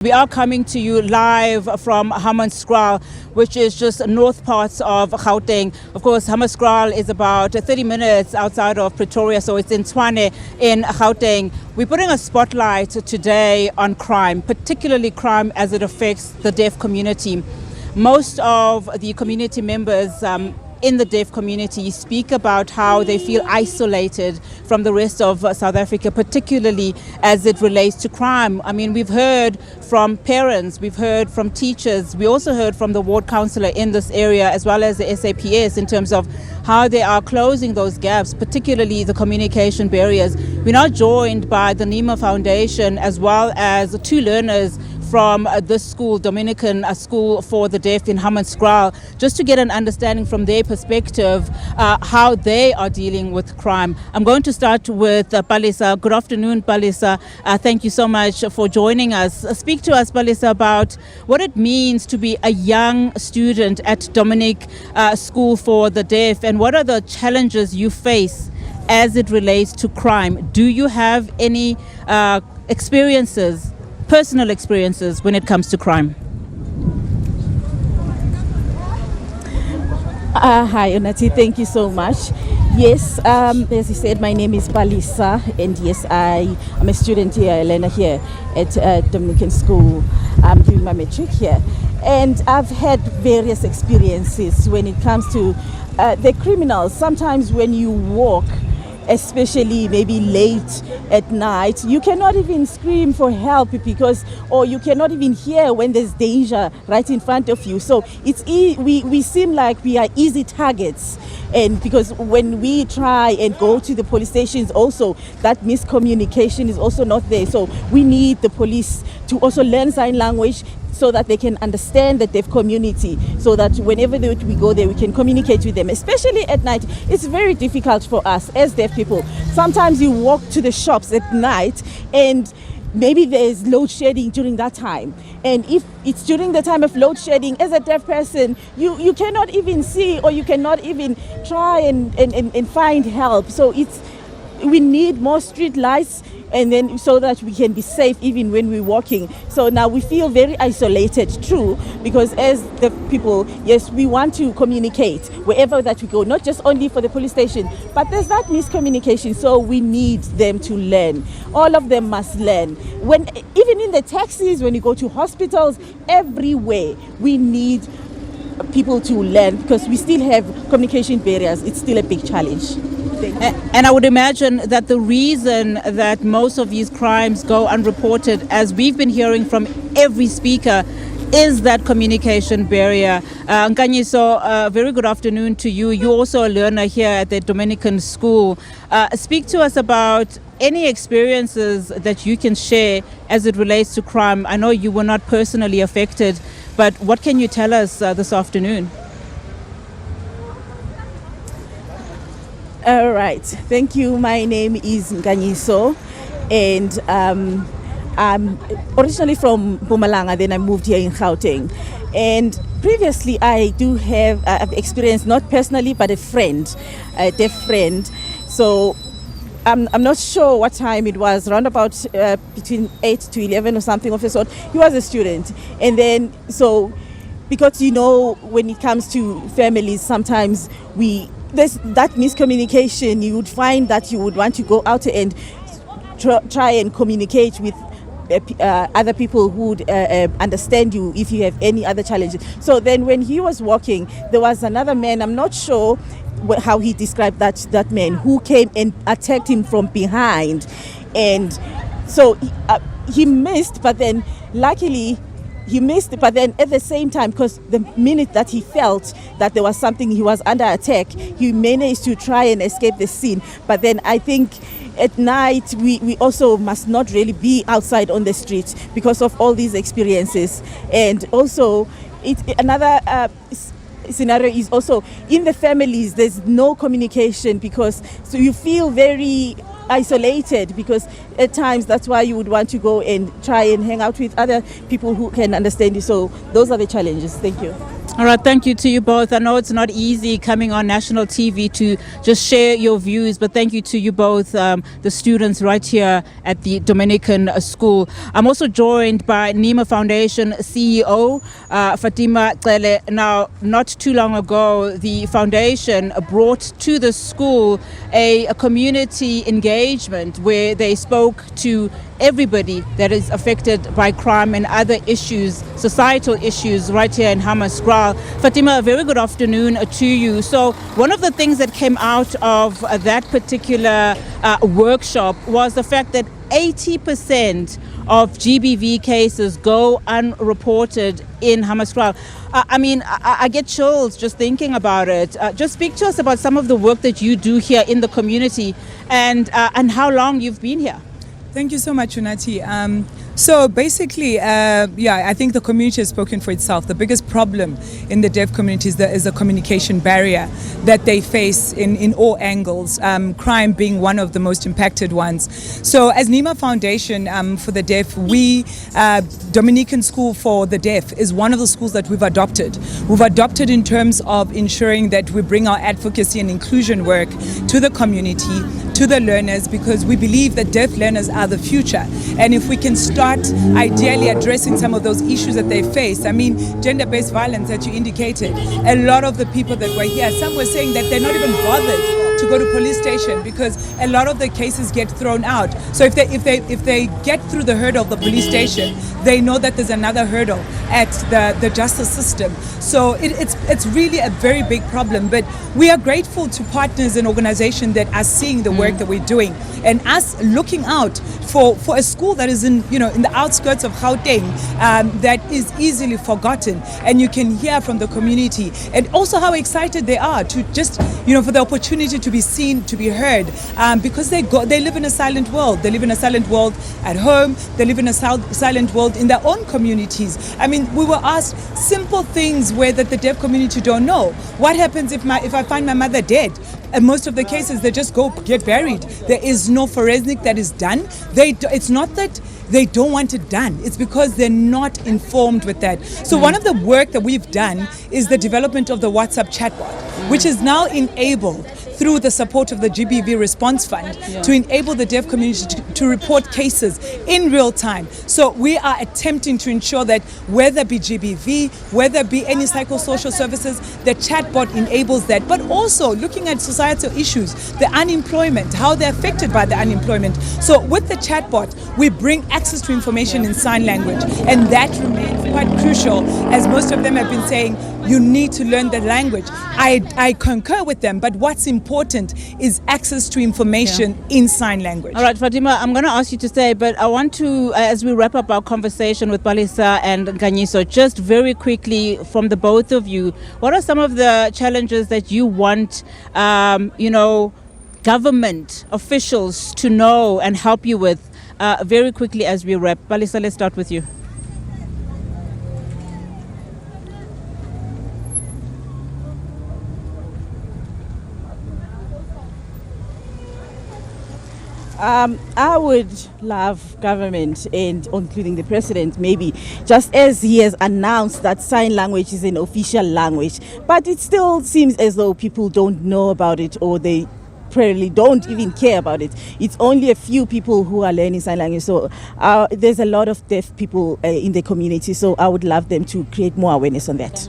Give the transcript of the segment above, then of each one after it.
We are coming to you live from Hammanskraal, which is just north parts of Gauteng. Of course, Hammanskraal is about 30 minutes outside of Pretoria, so it's in Tshwane in Gauteng. We're putting a spotlight today on crime, particularly crime as it affects the deaf community. Most of the community members in the deaf community speak about how they feel isolated from the rest of South Africa, particularly as it relates to crime. I mean, we've heard from parents, we've heard from teachers, we also heard from the ward councillor in this area, as well as the SAPS, in terms of how they are closing those gaps, particularly the communication barriers. We're now joined by the Nema Foundation, as well as two learners from this school, Dominican School for the Deaf in Hammanskraal, just to get an understanding from their perspective how they are dealing with crime. I'm going to start with Balisa. Good afternoon, Balisa. Thank you so much for joining us. Speak to us, Balisa, about what it means to be a young student at Dominic School for the Deaf, and what are the challenges you face as it relates to crime. Do you have any personal experiences when it comes to crime? Hi, Unathi. Thank you so much. Yes, as you said, my name is Balisa, and yes, I am a student here, a learner here at Dominican School. I'm doing my matric here, and I've had various experiences when it comes to the criminals. Sometimes when you walk, especially maybe late at night, you cannot even scream for help or you cannot even hear when there's danger right in front of you. So we seem like we are easy targets, and because when we try and go to the police stations, also that miscommunication is also not there. So we need the police to also learn sign language, so that they can understand the deaf community, so that whenever we go there, we can communicate with them. Especially at night, it's very difficult for us as deaf people. Sometimes you walk to the shops at night, and maybe there's load shedding during that time. And if it's during the time of load shedding, as a deaf person, you cannot even see, or you cannot even try and find help. So we need more street lights, and then so that we can be safe even when we're walking. So now we feel very isolated, true, because as the people, yes, we want to communicate wherever that we go, not just only for the police station, but there's that miscommunication. So we need them to learn. All of them must learn. Even in the taxis, when you go to hospitals, everywhere, we need people to learn, because we still have communication barriers. It's still a big challenge. And I would imagine that the reason that most of these crimes go unreported, as we've been hearing from every speaker, is that communication barrier. Giso, very good afternoon to you. You're also a learner here at the Dominican School. Speak to us about any experiences that you can share as it relates to crime. I know you were not personally affected, but what can you tell us this afternoon? All right, thank you. My name is Giso, and I'm originally from Mpumalanga. Then I moved here in Gauteng, and previously I've experienced, not personally, but a deaf friend. So I'm not sure what time it was, around about between 8 to 11 or something of the sort. He was a student, and then because when it comes to families, sometimes there's that miscommunication. You would find that you would want to go out and try and communicate with other people who would understand you if you have any other challenges. So then when he was walking, there was another man, I'm not sure how he described that man, who came and attacked him from behind. And so he missed, but then luckily he missed, but then at the same time, because the minute that he felt that there was something, he was under attack, he managed to try and escape the scene. But then I think at night we also must not really be outside on the streets because of all these experiences. And also another scenario is also in the families, there's no communication, so you feel very isolated, because at times that's why you would want to go and try and hang out with other people who can understand you. So those are the challenges. Thank you. All right, thank you to you both. I know it's not easy coming on national TV to just share your views, but thank you to you both, the students right here at the Dominican School. I'm also joined by Nema Foundation CEO, Fatima Cele. Now, not too long ago, the foundation brought to the school a community engagement where they spoke to everybody that is affected by crime and other issues, societal issues right here in Hammanskraal. Fatima, a very good afternoon to you. So one of the things that came out of that particular workshop was the fact that 80% of GBV cases go unreported in Hammanskraal. I get chills just thinking about it. Just speak to us about some of the work that you do here in the community and how long you've been here. Thank you so much, Unathi. So basically, I think the community has spoken for itself. The biggest problem in the deaf community is the communication barrier that they face in all angles, crime being one of the most impacted ones. So as Nema Foundation for the Deaf, we, Dominican School for the Deaf is one of the schools that we've adopted. We've adopted in terms of ensuring that we bring our advocacy and inclusion work to the community, to the learners, because we believe that deaf learners are the future. And if we can start ideally addressing some of those issues that they face, gender-based violence that you indicated, a lot of the people that were here, some were saying that they're not even bothered to go to police station because a lot of the cases get thrown out. So if they get through the hurdle of the police station, they know that there's another hurdle at the justice system. So it's really a very big problem. But we are grateful to partners and organizations that are seeing the work that we're doing and us looking out for a school that is in the outskirts of Gauteng that is easily forgotten. And you can hear from the community and also how excited they are to just for the opportunity to be seen, to be heard, because they live in a silent world. They live in a silent world at home. They live in a silent world in their own communities. We were asked simple things where that the deaf community don't know. What happens if I find my mother dead? And most of the cases, they just go get buried. There is no forensic that is done. It's not that they don't want it done. It's because they're not informed with that. So one of the work that we've done is the development of the WhatsApp chatbot, which is now enabled through the support of the GBV Response Fund to enable the deaf community to report cases in real time. So we are attempting to ensure that whether it be GBV, whether it be any psychosocial services, the chatbot enables that. But also looking at societal issues, the unemployment, how they're affected by the unemployment. So with the chatbot, we bring access to information in sign language, and that remains quite crucial, as most of them have been saying, you need to learn the language. I concur with them, but what's important is access to information in sign language. All right, Fatima, I'm going to ask you to stay, but I want to, as we wrap up our conversation with Balisa and Giso, just very quickly from the both of you, what are some of the challenges that you want, government officials to know and help you with very quickly as we wrap? Balisa, let's start with you. I would love government, and including the president, maybe, just as he has announced that sign language is an official language, but it still seems as though people don't know about it, or they probably don't even care about it. It's only a few people who are learning sign language. So there's a lot of deaf people in the community, so I would love them to create more awareness on that.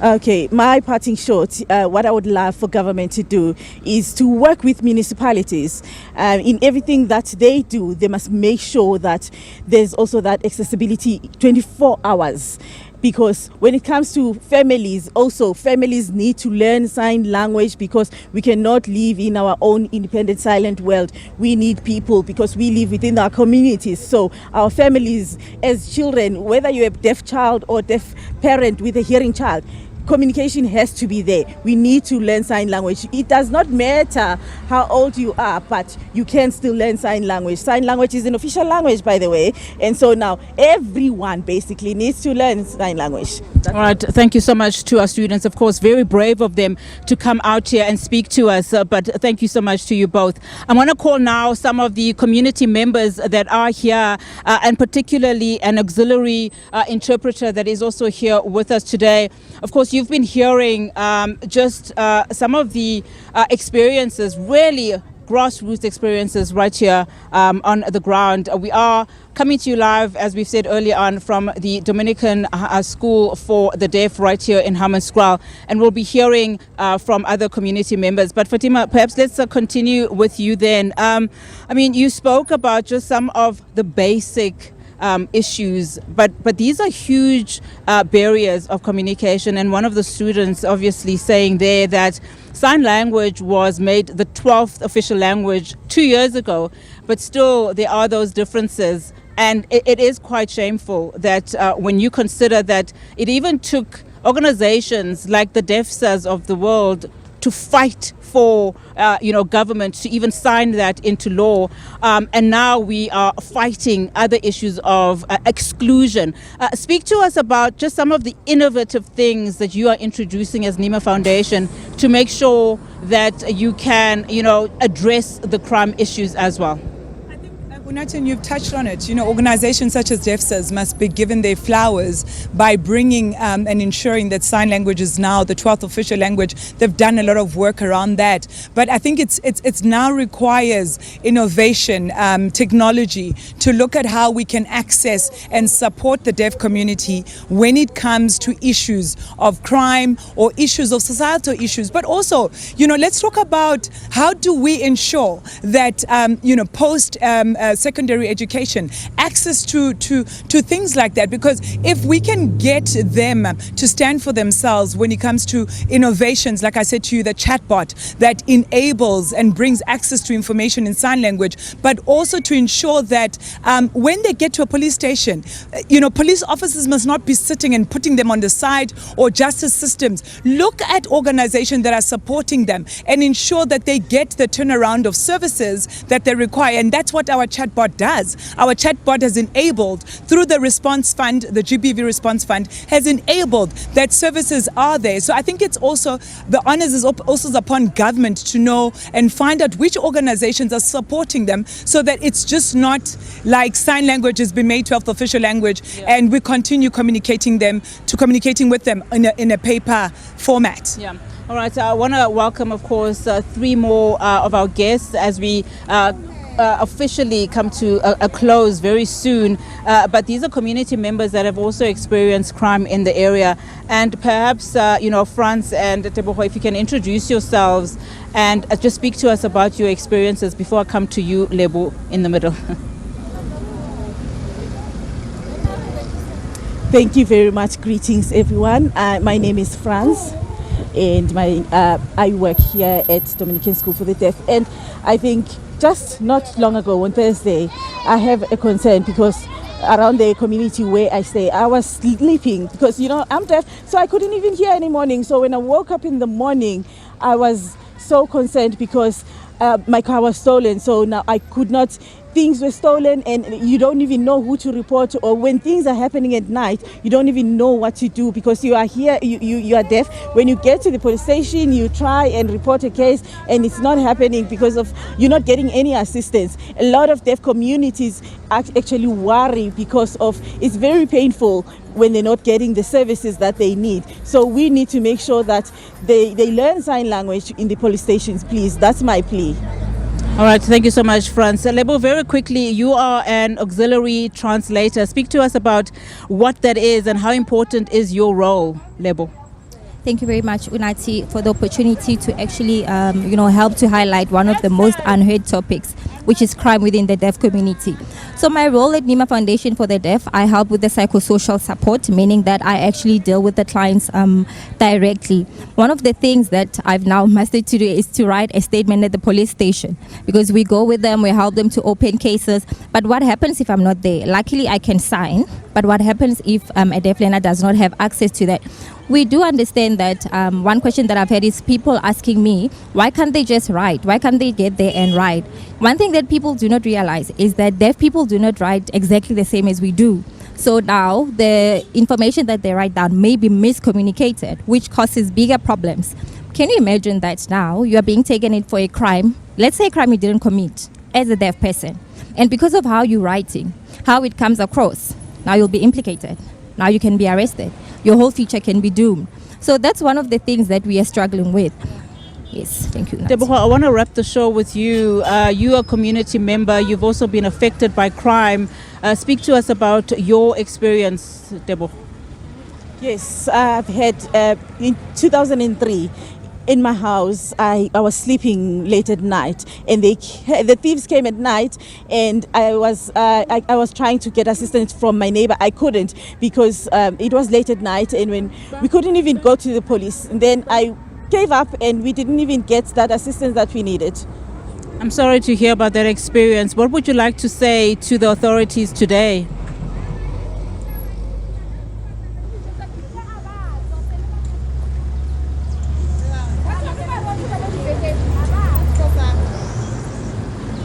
Okay, my parting shot, what I would love for government to do is to work with municipalities. In everything that they do, they must make sure that there's also that accessibility 24 hours. Because when it comes to families, also families need to learn sign language, because we cannot live in our own independent silent world. We need people, because we live within our communities. So our families as children, whether you're a deaf child or deaf parent with a hearing child, communication has to be there. We need to learn sign language. It does not matter how old you are, but you can still learn sign language. Sign language is an official language, by the way. And so now everyone basically needs to learn sign language. All right, thank you so much to our students. Of course, very brave of them to come out here and speak to us, but thank you so much to you both. I want to call now some of the community members that are here, and particularly an auxiliary interpreter that is also here with us today. Of course, you've been hearing just some of the experiences, really grassroots experiences right here on the ground. We are coming to you live, as we've said earlier on, from the Dominican School for the Deaf right here in Hammanskraal, and we'll be hearing from other community members. But Fatima, perhaps let's continue with you then. I mean, you spoke about just some of the basic issues, but these are huge barriers of communication, and one of the students obviously saying there that sign language was made the 12th official language 2 years ago, but still there are those differences, and it is quite shameful that when you consider that it even took organizations like the DEFSAs of the world to fight for government to even sign that into law, and now we are fighting other issues of exclusion. Speak to us about just some of the innovative things that you are introducing as Nema Foundation to make sure that you can address the crime issues as well. Unathi, you've touched on it. Organizations such as DEFSAs must be given their flowers by bringing and ensuring that sign language is now the 12th official language. They've done a lot of work around that. But I think it's now requires innovation, technology, to look at how we can access and support the deaf community when it comes to issues of crime or issues of societal issues. But also, let's talk about how do we ensure that, post secondary education, access to things like that, because if we can get them to stand for themselves when it comes to innovations, like I said to you, the chatbot that enables and brings access to information in sign language, but also to ensure that when they get to a police station, police officers must not be sitting and putting them on the side, or justice systems. Look at organizations that are supporting them and ensure that they get the turnaround of services that they require, and that's what our chatbot does. Our chatbot has enabled, through the response fund, the GBV response fund, has enabled that services are there. So I think it's also, the onus is also upon government to know and find out which organizations are supporting them, so that it's just not like sign language has been made 12th official language, and we continue communicating with them in a paper format. Yeah. All right, I want to welcome, of course, 3 more of our guests as we officially come to a close very soon. But these are community members that have also experienced crime in the area. And perhaps, Franz and Teboho, if you can introduce yourselves and just speak to us about your experiences before I come to you, Lebo, in the middle. Thank you very much. Greetings, everyone. My name is Franz, and I work here at Dominican School for the Deaf. And I think just not long ago on Thursday, I have a concern because around the community where I stay, I was sleeping because, I'm deaf, so I couldn't even hear any morning. So when I woke up in the morning, I was so concerned because my car was stolen. So now I could not, things were stolen, and you don't even know who to report to, or when things are happening at night, you don't even know what to do because you are here, you are deaf. When you get to the police station, you try and report a case, and it's not happening because of you're not getting any assistance. A lot of deaf communities actually worry because of it's very painful when they're not getting the services that they need. So we need to make sure that they learn sign language in the police stations, please. That's my plea. All right, thank you so much, Franz. Lebo, very quickly, you are an auxiliary translator. Speak to us about what that is and how important is your role, Lebo. Thank you very much, Unathi, for the opportunity to actually, help to highlight one of the most unheard topics, which is crime within the deaf community. So my role at Nema Foundation for the Deaf, I help with the psychosocial support, meaning that I actually deal with the clients directly. One of the things that I've now mastered to do is to write a statement at the police station, because we go with them, we help them to open cases. But what happens if I'm not there? Luckily, I can sign. But what happens if a deaf learner does not have access to that? We do understand that one question that I've had is people asking me, why can't they just write? Why can't they get there and write? One thing that people do not realize is that deaf people do not write exactly the same as we do. So now the information that they write down may be miscommunicated, which causes bigger problems. Can you imagine that now you are being taken in for a crime, let's say a crime you didn't commit as a deaf person, and because of how you're writing, how it comes across, now you'll be implicated. Now you can be arrested. Your whole future can be doomed. So that's one of the things that we are struggling with. Yes, thank you. Deborah, I want to wrap the show with you. You're a community member. You've also been affected by crime. Speak to us about your experience, Deborah. Yes, I've had in 2003 in my house. I was sleeping late at night, and the thieves came at night, and I was trying to get assistance from my neighbor. I couldn't because it was late at night, and when we couldn't even go to the police. And then I gave up, and we didn't even get that assistance that we needed. I'm sorry to hear about that experience. What would you like to say to the authorities today?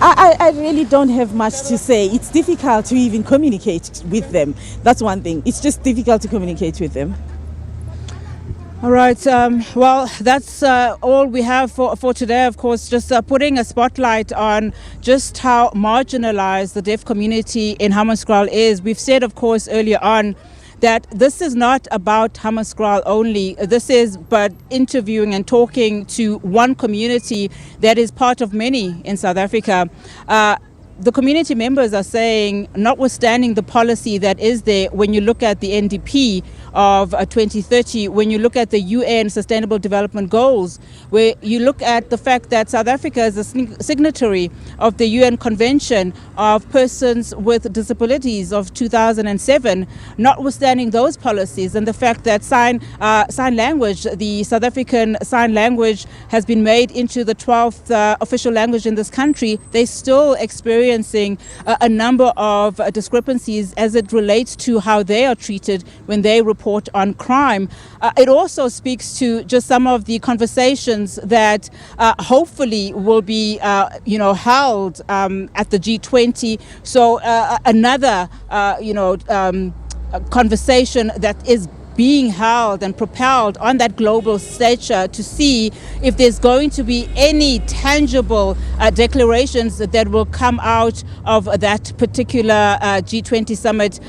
I really don't have much to say. It's difficult to even communicate with them. That's one thing. It's just difficult to communicate with them. All right. Well, that's all we have for today. Of course, just putting a spotlight on just how marginalized the deaf community in Hammanskraal is. We've said, of course, earlier on that this is not about Hammanskraal only. This is but interviewing and talking to one community that is part of many in South Africa. The community members are saying, notwithstanding the policy that is there, when you look at the NDP of 2030, when you look at the UN Sustainable Development Goals, where you look at the fact that South Africa is a signatory of the UN Convention of Persons with Disabilities of 2007, notwithstanding those policies and the fact that sign language, the South African sign language has been made into the 12th official language in this country, they still experiencing a number of discrepancies as it relates to how they are treated when they report on crime. It also speaks to just some of the conversations that hopefully will be held at the G20. So another conversation that is being held and propelled on that global stature to see if there's going to be any tangible declarations that will come out of that particular G20 summit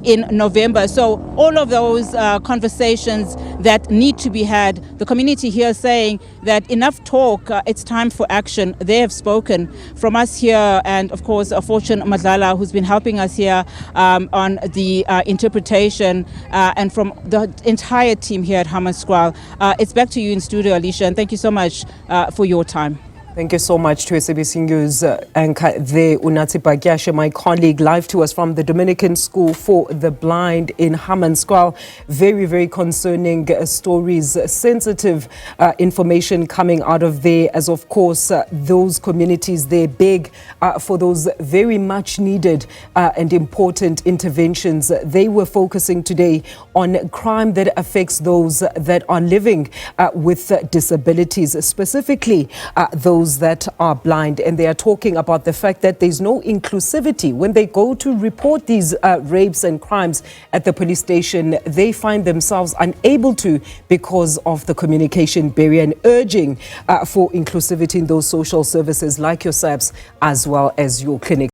in November. So all of those conversations that need to be had, the community here saying that enough talk, it's time for action. They have spoken. From us here, and of course Fortune Madlala, who's been helping us here on the interpretation, and from the entire team here at Hammanskraal. It's back to you in studio, Alicia, and thank you so much for your time. Thank you so much to SABC News anchor there, Unathi Batyashe, my colleague, live to us from the Dominican School for the Blind in Hammanskraal. Very, very concerning stories, sensitive information coming out of there, as of course those communities, they beg for those very much needed and important interventions. They were focusing today on crime that affects those that are living with disabilities, specifically those that are blind, and they are talking about the fact that there's no inclusivity. When they go to report these rapes and crimes at the police station, they find themselves unable to because of the communication barrier, and urging for inclusivity in those social services like your SABS as well as your clinics.